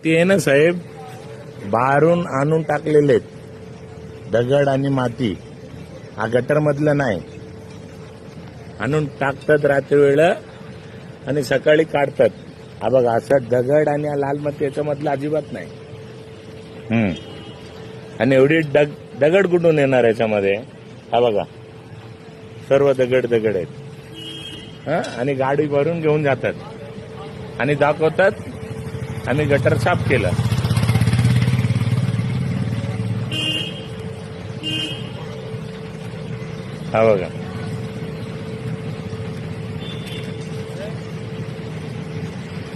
ते आहे ना साहेब, बाहेरून आणून टाकलेले आहेत दगड आणि माती. हा गटर मधलं नाही, आणून टाकतात रात्री वेळ आणि सकाळी काढतात. हा बघा, असं दगड आणि हा लाल माती याच्यामधलं अजिबात नाही. आणि एवढी दगड कुठून येणार याच्यामध्ये? हा बघा, सर्व दगड दगड आहेत. आणि गाडी भरून घेऊन जातात आणि दाखवतात आम्ही गटर साफ केलं. हा बघा,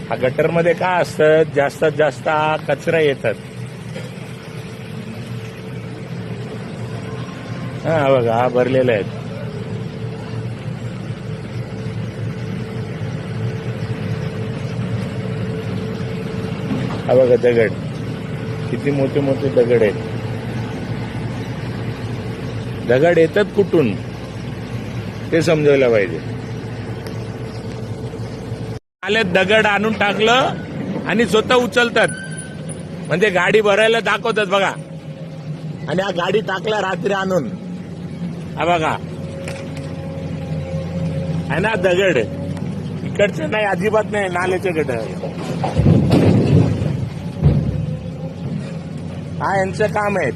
हा गटरमध्ये काय असतं, जास्तीत जास्त कचरा येतात. हा बघा, हा भरलेला आहे. हा बघा दगड, किती मोठे मोठे दगड आहेत. दगड येतात कुठून ते समजायला पाहिजे. आले दगड आणून टाकलं आणि स्वतः उचलतात, म्हणजे गाडी भरायला दाखवतात बघा. आणि हा गाडी टाकला रात्री आणून. हा बघा, आहे ना दगड, इकडचं नाही, अजिबात नाही, नाल्याचे गटर. हा यांचं काम आहे.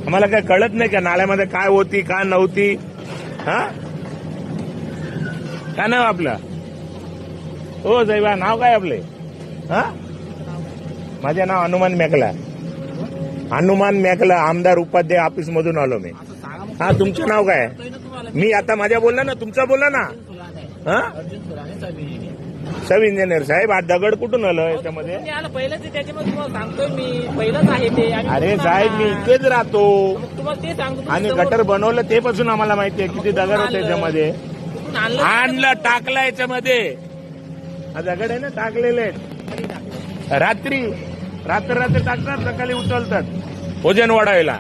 आम्हाला काय कळत नाही का नाल्यामध्ये काय होती काय नव्हती? हा, काय नाव आपलं? हो साहेबा, नाव काय आपले? हा, माझे नाव हनुमान मेकला. हनुमान मेकला, आमदार उपाध्याय ऑफिस मधून आलो मी. हा, तुमचं नाव काय? मी आता माझ्या बोलला ना, तुमचा बोलला ना. हा, सब इंजिनियर साहेब, हा दगड कुठून आलं याच्यामध्ये? पहिलं ते त्याच्यामध्ये तुम्हाला सांगतोय मी, पहिलंच आहे ते. अरे साहेब, मी इथेच राहतो तुम्हाला ते सांगतो. आणि गटर बनवलं ते पासून आम्हाला माहिती आहे किती दगड होते याच्यामध्ये. आणलं टाकलं याच्यामध्ये. हा दगड आहे ना, टाकलेले आहेत. रात्री टाकतात, सकाळी उचलतात वजन वाढायला.